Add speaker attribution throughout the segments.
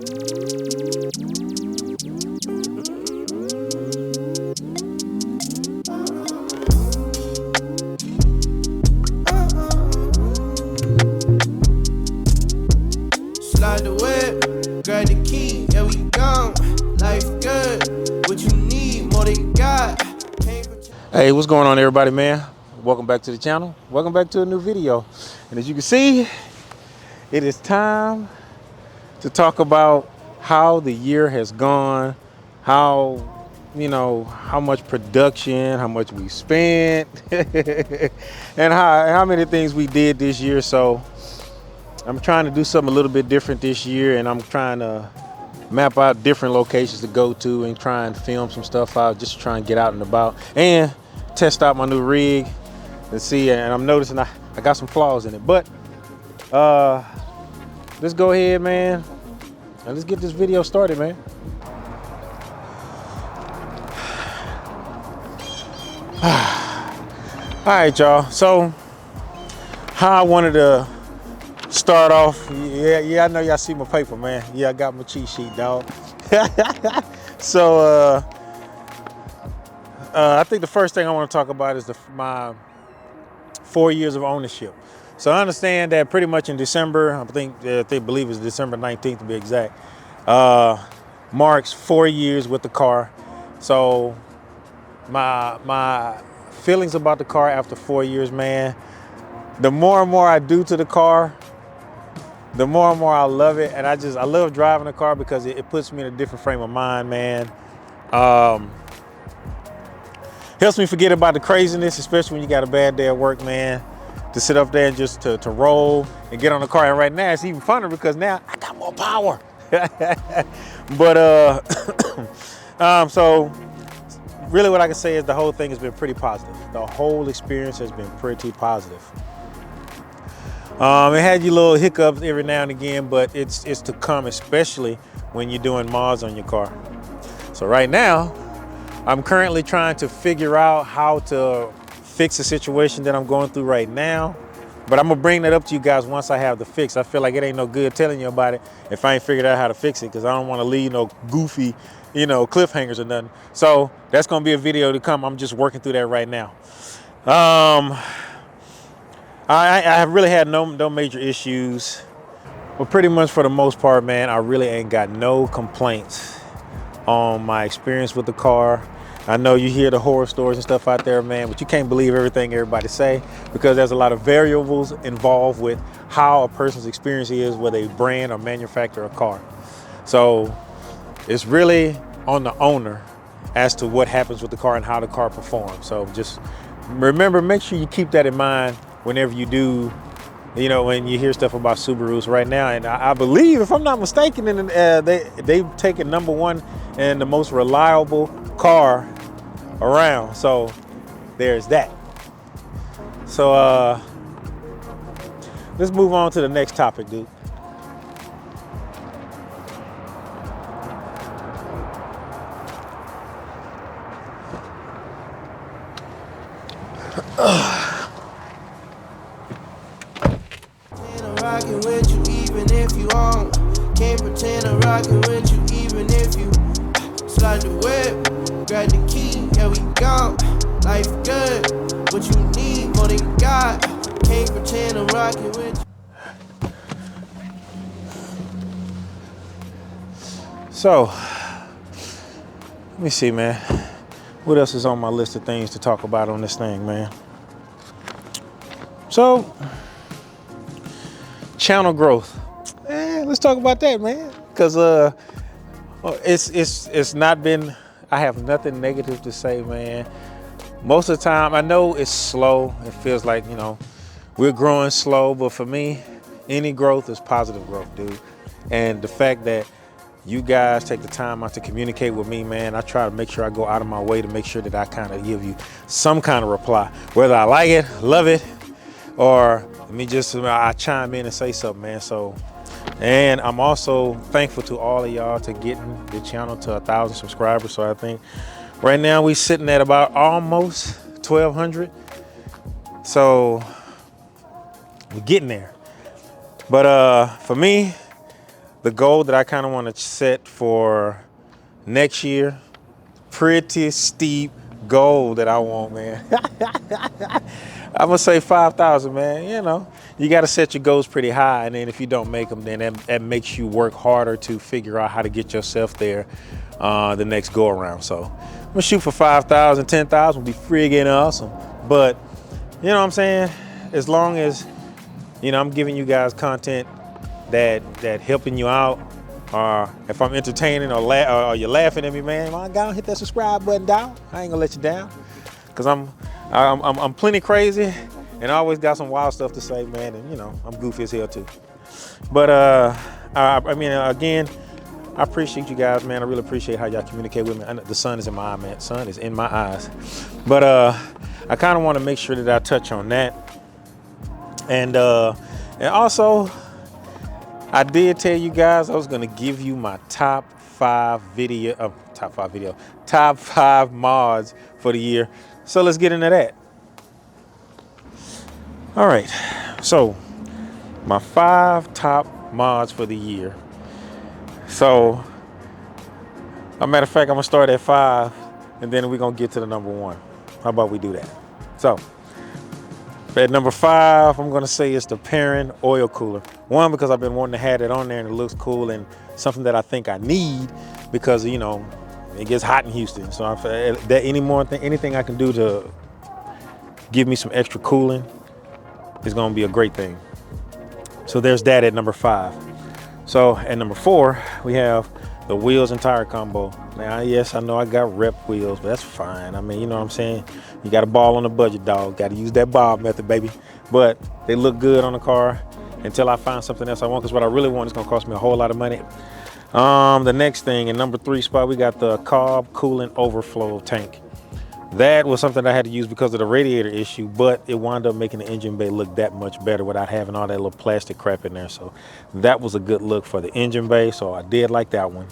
Speaker 1: Slide the whip, grab the key, yeah we gone. Life good, what you need, more than you got.
Speaker 2: Hey, what's going on, everybody, man? Welcome back to the channel. Welcome back to a new video. And as you can see, it is time to talk about how the year has gone, how, you know, how much production, how much we spent, and how many things we did this year. So I'm trying to do something a little bit different this year, and I'm trying to map out different locations to go to and try and film some stuff out, just to try and get out and about and test out my new rig and see. And I'm noticing I got some flaws in it, but let's go ahead, man, and let's get this video started, man. All right, y'all, so how I wanted to start off, yeah, I know y'all see my paper, man. Yeah, I got my cheat sheet, dog. So I think the first thing I want to talk about is my 4 years of ownership. So I understand that pretty much in December, I think they believe it's December 19th to be exact, marks 4 years with the car. So my feelings about the car after 4 years, man, the more and more I do to the car, the more and more I love it. And I love driving the car because it puts me in a different frame of mind, man. Helps me forget about the craziness, especially when you got a bad day at work, man. To sit up there and just to roll and get on the car. And right now it's even funner because now I got more power. But so really what I can say is the whole thing has been pretty positive. The whole experience has been pretty positive. It had your little hiccups every now and again, but it's to come, especially when you're doing mods on your car. So right now, I'm currently trying to figure out how to fix the situation that I'm going through right now. But I'm gonna bring that up to you guys once I have the fix. I feel like it ain't no good telling you about it if I ain't figured out how to fix it, because I don't want to leave no goofy, you know, cliffhangers or nothing. So that's gonna be a video to come. I'm just working through that right now. I have really had no major issues, but pretty much for the most part, man, I really ain't got no complaints on my experience with the car. I know you hear the horror stories and stuff out there, man, but you can't believe everything everybody say, because there's a lot of variables involved with how a person's experience is with a brand or manufacturer a car. So it's really on the owner as to what happens with the car and how the car performs. So just remember, make sure you keep that in mind whenever you do, you know, when you hear stuff about Subarus right now. And I believe, if I'm not mistaken, they've taken #1 and the most reliable car around. So there's that. So let's move on to the next topic, dude.
Speaker 1: Rockin' with you even if you on. Can't pretend I'm rockin' with you even if you slide the whip, grab the key, yeah we gone. Life good, what you need, more than you got. Can't pretend I'm rockin' with you.
Speaker 2: So let me see, man. What else is on my list of things to talk about on this thing, man? So channel growth. Let's talk about that, man. Because it's not been, I have nothing negative to say, man. Most of the time, I know it's slow. It feels like, you know, we're growing slow, but for me, any growth is positive growth, dude. And the fact that you guys take the time out to communicate with me, man, I try to make sure I go out of my way to make sure that I kind of give you some kind of reply, whether I like it, love it, or I chime in and say something, man. So, and I'm also thankful to all of y'all to getting the channel to 1,000 subscribers. So I think right now we sitting at about almost 1,200. So we're getting there. But for me, the goal that I kind of want to set for next year, pretty steep goal that I want, man. I'm gonna say 5,000, man. You know, you got to set your goals pretty high, and then if you don't make them, then that makes you work harder to figure out how to get yourself there the next go around. So I'm gonna shoot for 5,000, 10,000 would be friggin' awesome. But you know what I'm saying? As long as, you know, I'm giving you guys content that helping you out, or if I'm entertaining or you're laughing at me, man, go on, hit that subscribe button down. I ain't gonna let you down, cause I'm plenty crazy and I always got some wild stuff to say, man. And you know, I'm goofy as hell too. But I mean, again, I appreciate you guys, man. I really appreciate how y'all communicate with me. The sun is in my eye, man. Sun is in my eyes. But I kind of want to make sure that I touch on that. And also, I did tell you guys I was gonna give you my top five mods for the year. So let's get into that. All right, so my 5 top mods for the year. So, as a matter of fact, I'm gonna start at 5, and then we're gonna get to the number 1. How about we do that? So, at number 5, I'm gonna say it's the Perrin oil cooler. One, because I've been wanting to have it on there and it looks cool and something that I think I need, because you know it gets hot in Houston. So that anything I can do to give me some extra cooling is gonna be a great thing. So there's that at number 5. So at number 4, we have the wheels and tire combo. Now, yes, I know I got rep wheels, but that's fine. I mean, you know what I'm saying? You got a ball on the budget, dog. Got to use that Bob method, baby. But they look good on the car until I find something else I want, because what I really want is going to cost me a whole lot of money. The next thing, in number 3 spot, we got the carb coolant overflow tank. That was something I had to use because of the radiator issue, but it wound up making the engine bay look that much better without having all that little plastic crap in there. So that was a good look for the engine bay, so I did like that one.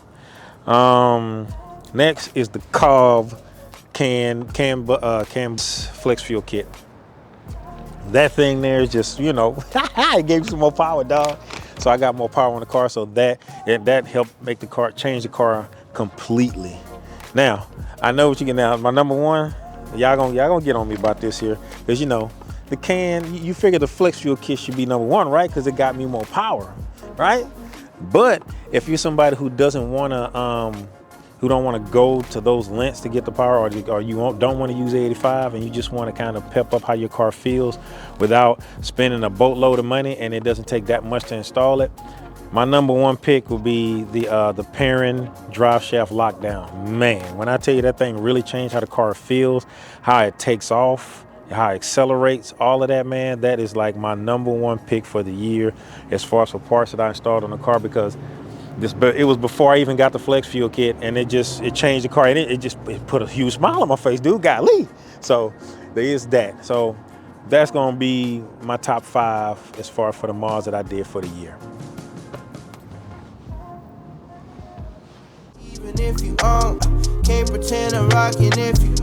Speaker 2: Next is the Cobb cam flex fuel kit. That thing there is just, you know, it gave you some more power, dog. So I got more power on the car, so that helped make the car, change the car completely. Now, I know what you get now. My number 1, y'all gonna get on me about this here, because you know, the you figure the flex fuel kit should be number 1, right? Because it got me more power, right? But if you're somebody who doesn't want to, who don't want to go to those lengths to get the power, or you don't want to use 85, and you just want to kind of pep up how your car feels without spending a boatload of money, and it doesn't take that much to install it, my number 1 pick would be the Perrin drive shaft lockdown. Man, when I tell you that thing really changed how the car feels, how it takes off, how it accelerates, all of that, man, that is like my number 1 pick for the year as far as for parts that I installed on the car, because it was before I even got the flex fuel kit, and it changed the car, and it put a huge smile on my face, dude. Golly. So there is that. So that's gonna be my top 5 as far for the mods that I did for the year.
Speaker 1: Even if you can't pretend I'm rocking if you.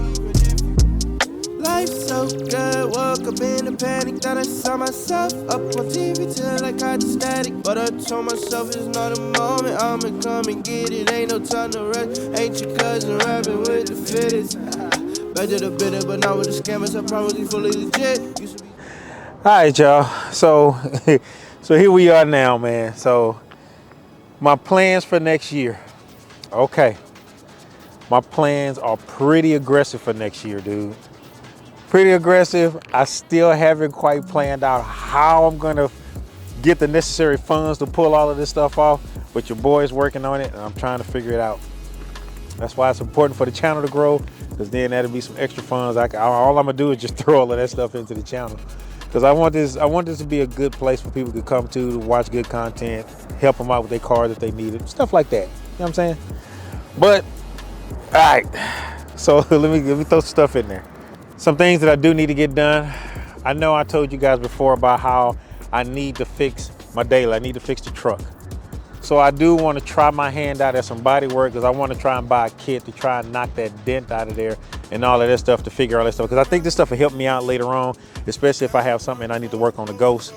Speaker 1: Life's so good, woke up in a panic, that I saw myself up on TV till I caught the static. But I told myself it's not a moment, I'ma come and get it, ain't no time to rest. Ain't your cousin rapping with the fittest. Back to the bitter, but not with the scammers, I promise you fully legit.
Speaker 2: All right, y'all. So here we are now, man. So my plans for next year. Okay. My plans are pretty aggressive for next year, dude. Pretty aggressive. I still haven't quite planned out how I'm gonna get the necessary funds to pull all of this stuff off, but your boy is working on it, and I'm trying to figure it out. That's why it's important for the channel to grow, because then that'll be some extra funds. All I'm gonna do is just throw all of that stuff into the channel, because I want this to be a good place for people to come to watch good content, help them out with their car that they need, stuff like that. You know what I'm saying? But all right, so let me throw some stuff in there. Some things that I do need to get done. I know I told you guys before about how I need to fix my daily. I need to fix the truck. So I do want to try my hand out at some body work, because I want to try and buy a kit to try and knock that dent out of there and all of that stuff, to figure all that stuff. Because I think this stuff will help me out later on, especially if I have something I need to work on the Ghost.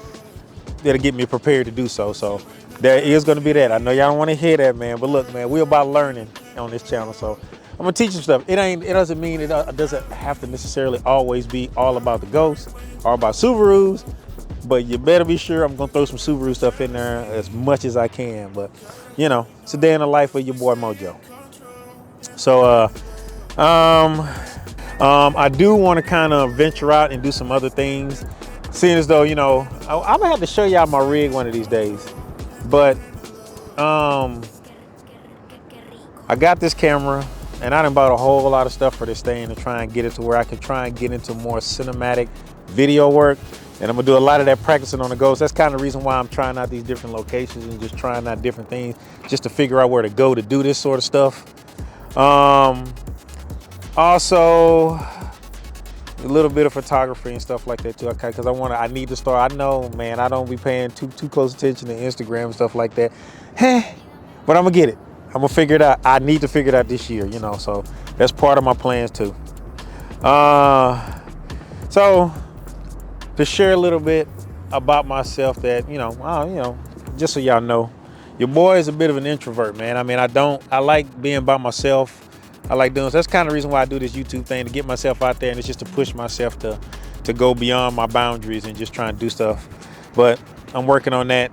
Speaker 2: That'll get me prepared to do so. So There is going to be that. I know y'all don't want to hear that, man. But look, man, we're about learning on this channel. So I'm going to teach you stuff. It doesn't mean it doesn't have to necessarily always be all about the Ghost or about Subarus. But you better be sure I'm going to throw some Subaru stuff in there as much as I can. But, you know, it's a day in the life of your boy MoJo. So, I do want to kind of venture out and do some other things. Seeing as though, you know, I'm going to have to show y'all my rig one of these days. But I got this camera and I done bought a whole lot of stuff for this thing to try and get it to where I can try and get into more cinematic video work. And I'm gonna do a lot of that practicing on the Ghost. That's kind of the reason why I'm trying out these different locations and just trying out different things just to figure out where to go to do this sort of stuff. Also, a little bit of photography and stuff like that too. Okay, because I need to start. I know, man, I don't be paying too close attention to Instagram and stuff like that. But I'm gonna get it. I'm gonna figure it out. I need to figure it out this year, you know. So that's part of my plans too. So to share a little bit about myself, that just so y'all know, your boy is a bit of an introvert, man. I mean, I like being by myself. I like doing, so that's kind of the reason why I do this YouTube thing, to get myself out there, and it's just to push myself to go beyond my boundaries and just try and do stuff. But I'm working on that,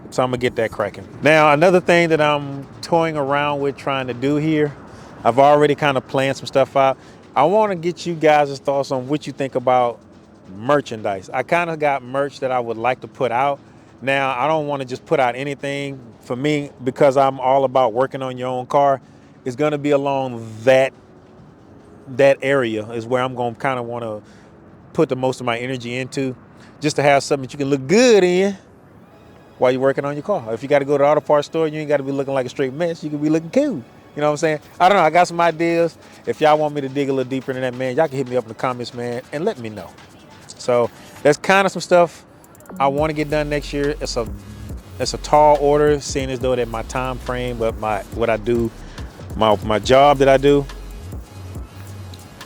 Speaker 2: so I'm gonna get that cracking. Now, another thing that I'm toying around with trying to do here, I've already kind of planned some stuff out. I want to get you guys' thoughts on what you think about merchandise. I kind of got merch that I would like to put out. Now, I don't want to just put out anything. For me, because I'm all about working on your own car, it's going to be along that area is where I'm going to kind of want to put the most of my energy into, just to have something that you can look good in while you're working on your car. If you got to go to the auto parts store, you ain't got to be looking like a straight mess. You can be looking cool. You know what I'm saying? I don't know. I got some ideas. If y'all want me to dig a little deeper into that, man, y'all can hit me up in the comments, man, and let me know. So that's kind of some stuff I want to get done next year. It's a tall order, seeing as though that my time frame, but what I do, my job that I do,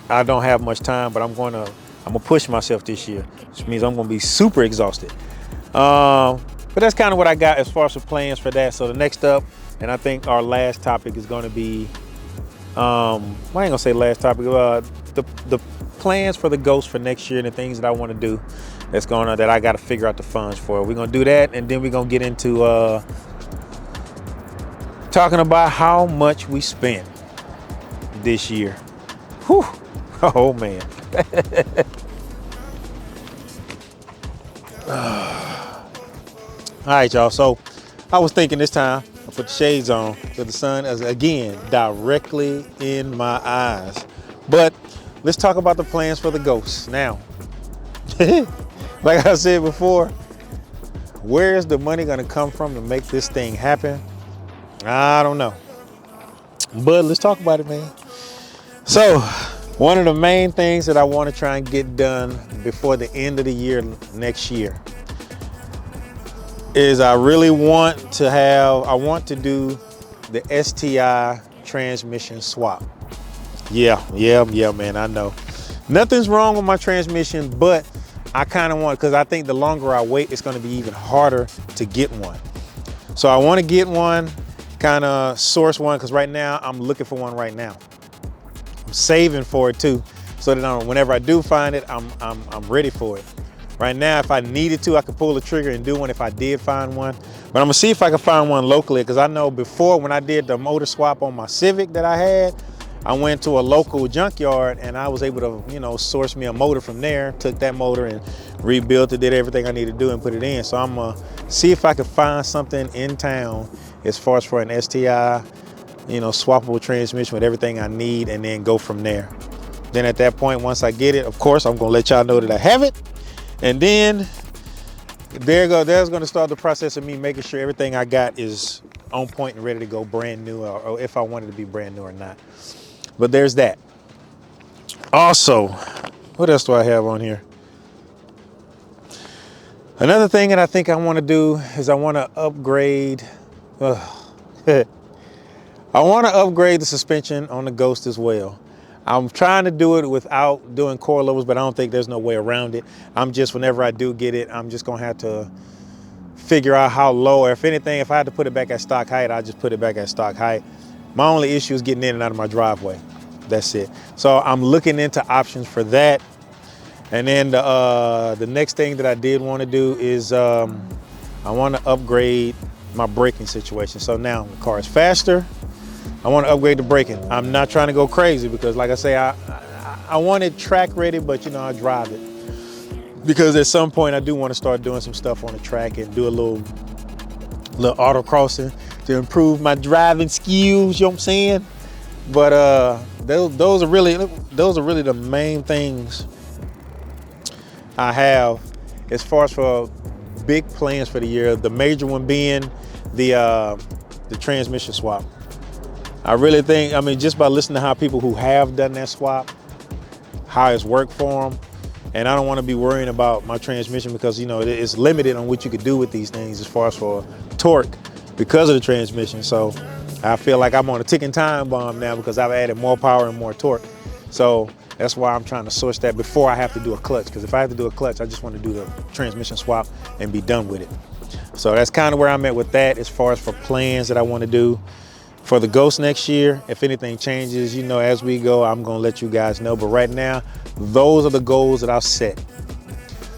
Speaker 2: I don't have much time, but I'm gonna push myself this year, which means I'm gonna be super exhausted. But that's kind of what I got as far as the plans for that. So the next up, and I think our last topic is going to be, I ain't gonna say last topic, the plans for the Ghost for next year and the things that I want to do that's going on, that I got to figure out the funds for. We're gonna do that, and then we're gonna get into talking about how much we spent this year. Whew. Oh man. All right, y'all. So I was thinking this time I put the shades on, so the sun is again directly in my eyes. But let's talk about the plans for the Ghost now. Like I said before, where is the money gonna come from to make this thing happen? I don't know. But let's talk about it, man. So one of the main things that I want to try and get done before the end of the year next year is I want to do the STI transmission swap. Yeah, man, I know. Nothing's wrong with my transmission, but I kind of want, because I think the longer I wait, it's going to be even harder to get one. So I want to get one, kind of source one, because right now I'm looking for one right now. I'm saving for it too, so that whenever I do find it, I'm ready for it. Right now, if I needed to, I could pull the trigger and do one if I did find one. But I'm gonna see if I can find one locally, because I know before, when I did the motor swap on my Civic that I had, I went to a local junkyard and I was able to, source me a motor from there, took that motor and rebuilt it, did everything I needed to do and put it in. So I'm gonna see if I can find something in town as far as for an STI, swappable transmission with everything I need, and then go from there. Then at that point, once I get it, of course, I'm gonna let y'all know that I have it. And then there's gonna start the process of me making sure everything I got is on point and ready to go brand new, or if I wanted to be brand new or not. But there's that. Also, what else do I have on here? Another thing that I think I want to do is I want to upgrade. I want to upgrade the suspension on the Ghost as well. I'm trying to do it without doing coilovers, but I don't think there's no way around it. Whenever I do get it, I'm just gonna have to figure out how low, or if anything, if I had to put it back at stock height, I just put it back at stock height. My only issue is getting in and out of my driveway. That's it. So I'm looking into options for that. And then the next thing that I did want to do is I want to upgrade my braking situation. So now the car is faster. I want to upgrade the braking. I'm not trying to go crazy because, like I say, I want it track ready, but you know, I drive it. Because at some point I do want to start doing some stuff on the track and do a little autocrossing to improve my driving skills, you know what I'm saying? But those are really the main things I have as far as for big plans for the year. The major one being the transmission swap. I really think, I mean, just by listening to how people who have done that swap, how it's worked for them, and I don't want to be worrying about my transmission because, you know, it's limited on what you could do with these things as far as for torque because of the transmission. So I feel like I'm on a ticking time bomb now because I've added more power and more torque. So that's why I'm trying to source that before I have to do a clutch. Because if I have to do a clutch, I just want to do the transmission swap and be done with it. So that's kind of where I'm at with that as far as for plans that I want to do for the Ghost next year. If anything changes, you know, as we go, I'm going to let you guys know. But right now, those are the goals that I've set.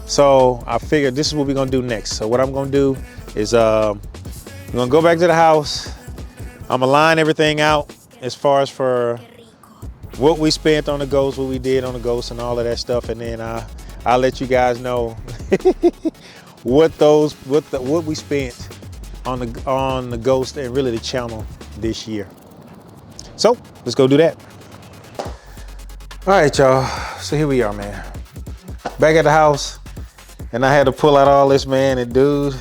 Speaker 2: So I figured this is what we're going to do next. So what I'm going to do is I'm going to go back to the house. I'm going to line everything out as far as for what we spent on the Ghost, what we did on the Ghost and all of that stuff. And then I'll let you guys know what we spent on the Ghost and really the channel this year. So let's go do that. All right, y'all. So here we are, man. Back at the house, and I had to pull out all this, man. And dude,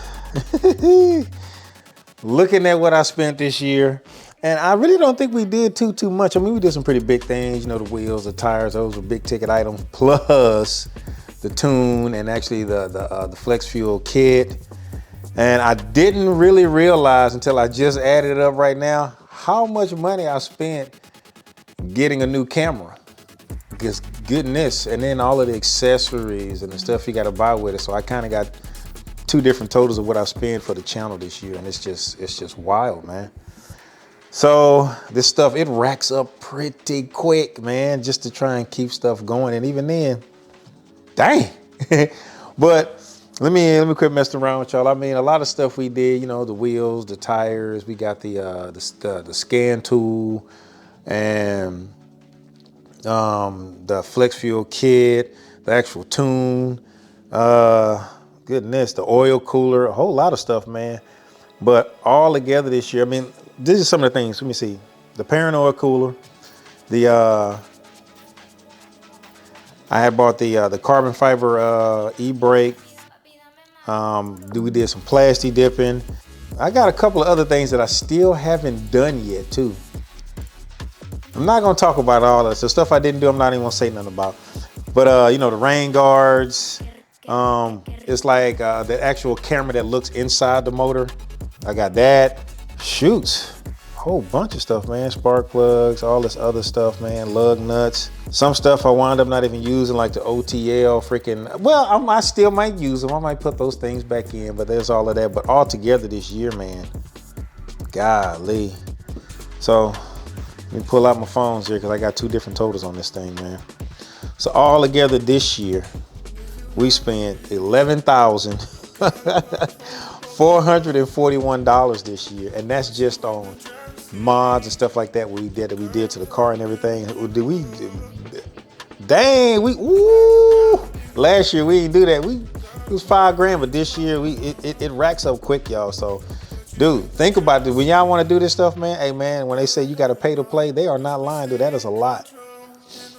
Speaker 2: looking at what I spent this year, and I really don't think we did too much. I mean, we did some pretty big things. You know, the wheels, the tires, those were big ticket items. Plus the tune and actually the flex fuel kit. And I didn't really realize until I just added it up right now how much money I spent getting a new camera. Because goodness, and then all of the accessories and the stuff you got to buy with it. So I kind of got two different totals of what I spent for the channel this year, and it's just wild, man. So this stuff, it racks up pretty quick, man, just to try and keep stuff going. And even then, dang. But let me quit messing around with y'all. I mean, a lot of stuff we did, you know, the wheels, the tires, we got the scan tool, and the flex fuel kit, the actual tune, goodness, the oil cooler, a whole lot of stuff, man. But all together this year, I mean, this is some of the things. Let me see. The parent oil cooler, I had bought the carbon fiber e-brake. We did some plastic dipping. I got a couple of other things that I still haven't done yet too. I'm not gonna talk about all of this. The stuff I didn't do, I'm not even gonna say nothing about. But you know, the rain guards, it's like the actual camera that looks inside the motor. I got that. Shoots, a whole bunch of stuff, man. Spark plugs, all this other stuff, man. Lug nuts. Some stuff I wound up not even using, like the OTL freaking, well, I still might use them. I might put those things back in, but there's all of that. But all together this year, man, golly. So let me pull out my phones here because I got two different totals on this thing, man. So all together this year, we spent $11,441 this year, and that's just on mods and stuff like that we did to the car and everything. Last year we didn't do that. It was $5,000, but this year it racks up quick, y'all. So dude, think about it. When y'all want to do this stuff, man, hey man, when they say you got to pay to play, they are not lying, dude. That is a lot.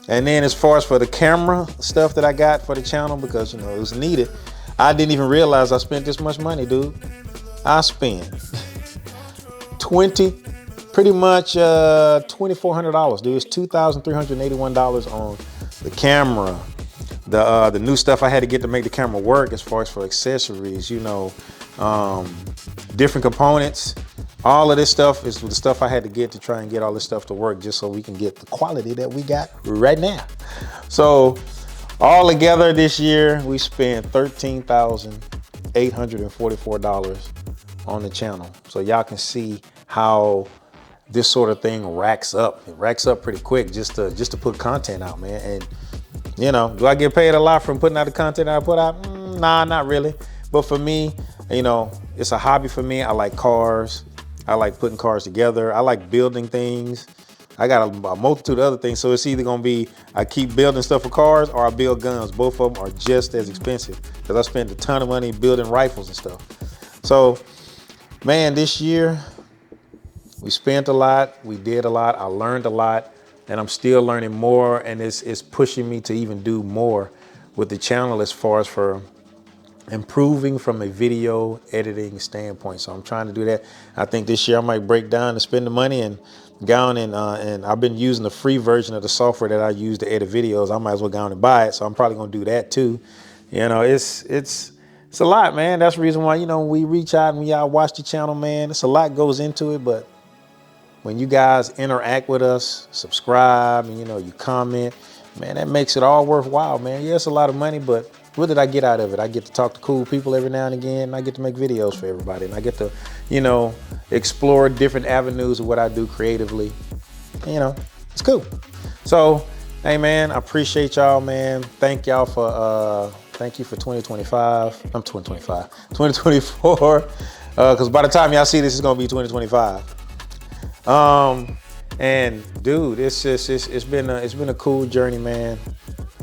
Speaker 2: And then as far as for the camera stuff that I got for the channel, because you know it was needed, I didn't even realize I spent this much money, dude. I spent pretty much $2,400, dude. It's $2,381 on the camera. The new stuff I had to get to make the camera work, as far as for accessories, you know, different components. All of this stuff is the stuff I had to get to try and get all this stuff to work, just so we can get the quality that we got right now. So all together this year, we spent $13,800 $844 on the channel. So y'all can see how this sort of thing racks up. It racks up pretty quick just to put content out, man. And you know, do I get paid a lot from putting out the content I put out? Nah, not really. But for me, you know, it's a hobby for me. I like cars. I like putting cars together. I like building things. I got a multitude of other things. So it's either gonna be I keep building stuff for cars or I build guns. Both of them are just as expensive because I spent a ton of money building rifles and stuff. So, man, this year we spent a lot. We did a lot. I learned a lot. And I'm still learning more, and it's pushing me to even do more with the channel as far as for improving from a video editing standpoint. So I'm trying to do that. I think this year I might break down and spend the money and go on and I've been using the free version of the software that I use to edit videos. I might as well go on and buy it. So I'm probably gonna do that too. You know, it's a lot, man. That's the reason why, you know, we reach out and y'all watch the channel, man. It's a lot goes into it, but when you guys interact with us, subscribe, and you know, you comment, man, that makes it all worthwhile, man. Yeah, it's a lot of money, but what did I get out of it? I get to talk to cool people every now and again, and I get to make videos for everybody, and I get to, you know, explore different avenues of what I do creatively. You know, it's cool. So, hey, man, I appreciate y'all, man. Thank y'all for, thank you for 2025. I'm 2025, 2024, because by the time y'all see this, it's gonna be 2025. And dude, it's been a cool journey, man,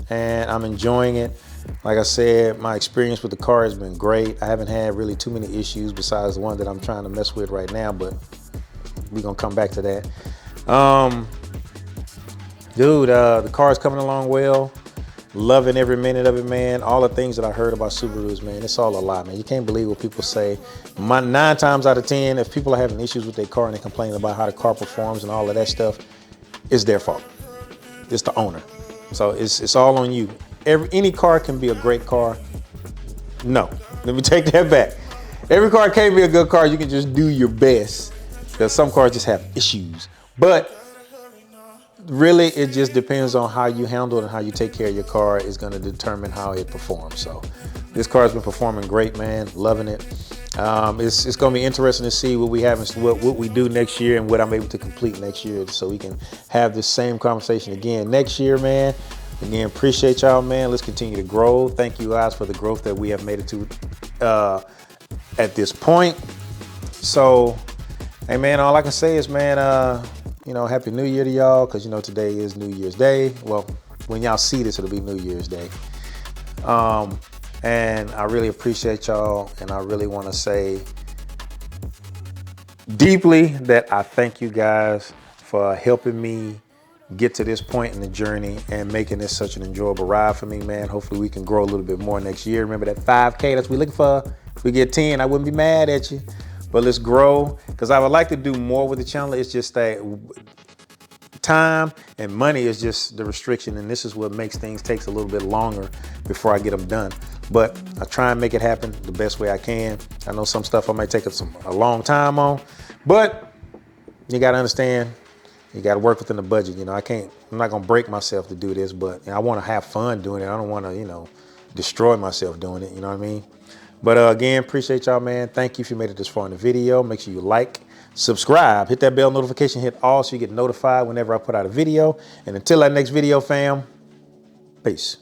Speaker 2: and I'm enjoying it. Like I said, my experience with the car has been great. I haven't had really too many issues besides the one that I'm trying to mess with right now, but we're gonna come back to that. Dude, the car is coming along well. Loving every minute of it, man. All the things that I heard about Subarus, man, it's all a lie, man. You can't believe what people say. 9 times out of 10, if people are having issues with their car and they complain about how the car performs and all of that stuff, it's their fault. It's the owner. So it's all on you. Any car can be a great car. No, let me take that back. Every car can't be a good car. You can just do your best because some cars just have issues. But really, it just depends on how you handle it and how you take care of your car is going to determine how it performs. So this car has been performing great, man. Loving it. It's going to be interesting to see what we have and what we do next year and what I'm able to complete next year so we can have this same conversation again next year, man. Again, appreciate y'all, man. Let's continue to grow. Thank you guys for the growth that we have made it to at this point. So, hey, man, all I can say is, man, you know, Happy New Year to y'all, because, you know, today is New Year's Day. Well, when y'all see this, it'll be New Year's Day. And I really appreciate y'all, and I really want to say deeply that I thank you guys for helping me get to this point in the journey and making this such an enjoyable ride for me, man. Hopefully we can grow a little bit more next year. Remember that 5K, that's what we're looking for. If we get 10, I wouldn't be mad at you. But let's grow, because I would like to do more with the channel. It's just that time and money is just the restriction, and this is what makes things takes a little bit longer before I get them done. But I try and make it happen the best way I can. I know some stuff I might take a long time on, but you got to understand, you got to work within the budget. You know, I'm not going to break myself to do this, but I want to have fun doing it. I don't want to, you know, destroy myself doing it. You know what I mean? But again, appreciate y'all, man. Thank you if you made it this far in the video. Make sure you like, subscribe, hit that bell notification, hit all so you get notified whenever I put out a video. And until that next video, fam, peace.